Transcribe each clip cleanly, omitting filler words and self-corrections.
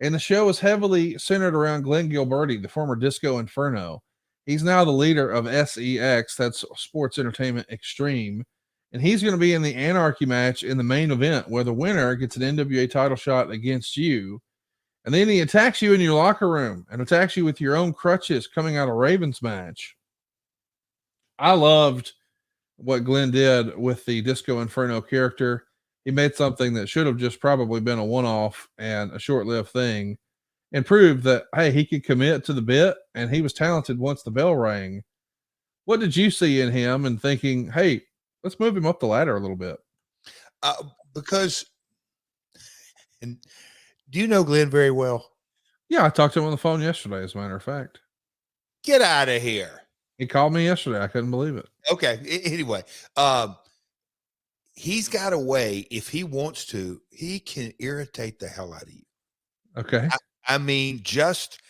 And the show is heavily centered around Glenn Gilberti, the former Disco Inferno. He's now the leader of SEX, that's Sports Entertainment Extreme. And he's going to be in the Anarchy match in the main event, where the winner gets an NWA title shot against you. And then he attacks you in your locker room and attacks you with your own crutches coming out of Raven's match. I loved what Glenn did with the Disco Inferno character. He made something that should have just probably been a one-off and a short-lived thing, and proved that, hey, he could commit to the bit, and he was talented once the bell rang. What did you see in him and thinking, hey, let's move him up the ladder a little bit? Because, and do you know Glenn very well? Yeah, I talked to him on the phone yesterday, as a matter of fact. Get out of here. He called me yesterday. I couldn't believe it. Okay. Anyway, he's got a way, if he wants to, he can irritate the hell out of you. Okay. I mean, just,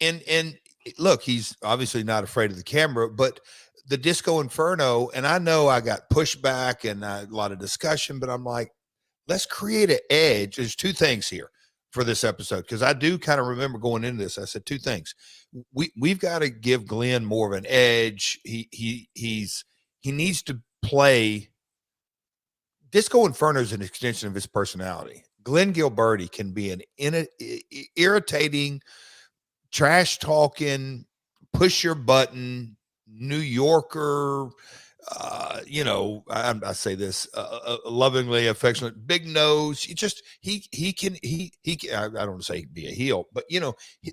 and look, he's obviously not afraid of the camera, but the Disco Inferno, and I know I got pushback and a lot of discussion, but I'm like, let's create an edge. There's two things here for this episode, because I do kind of remember going into this. I said two things. We've got to give Glenn more of an edge. He needs to play. Disco Inferno is an extension of his personality. Glenn Gilberti can be an irritating, trash talking, push your button, New Yorker. I say this lovingly, affectionately, big nose. He can. I don't want to say be a heel, but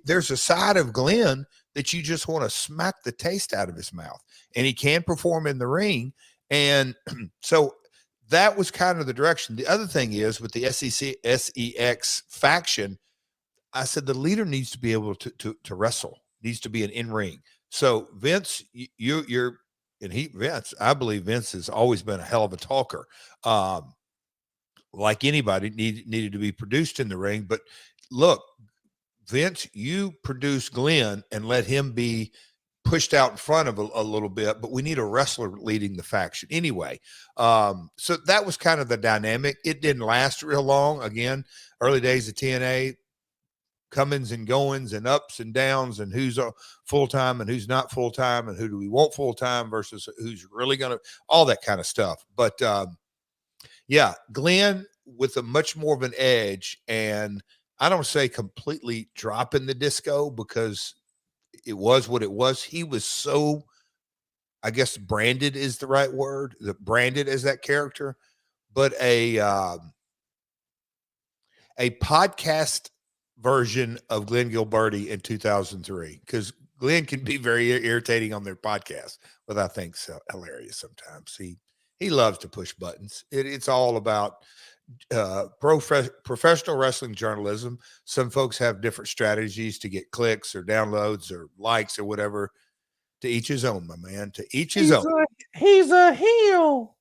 there's a side of Glenn that you just want to smack the taste out of his mouth, and he can perform in the ring. And so that was kind of the direction. The other thing is with the SEX faction, I said the leader needs to be able to wrestle, needs to be an in-ring. So Vince, you're. And Vince, I believe Vince has always been a hell of a talker. Like anybody needed to be produced in the ring. But look, Vince, you produce Glenn and let him be pushed out in front of a little bit, but we need a wrestler leading the faction anyway. So that was kind of the dynamic. It didn't last real long. Again, early days of TNA, comings and goings and ups and downs, and who's full-time and who's not full-time, and who do we want full-time versus who's really going to, all that kind of stuff. But yeah, Glenn with a much more of an edge, and I don't say completely dropping the disco, because it was what it was. He was so, I guess branded is the right word, branded as that character, but a podcast version of Glenn Gilberti in 2003, because Glenn can be very irritating on their podcast, but I think so hilarious sometimes. He loves to push buttons. It's all about professional wrestling journalism. Some folks have different strategies to get clicks or downloads or likes or whatever. To each his own, my man. To each his own. He's a heel.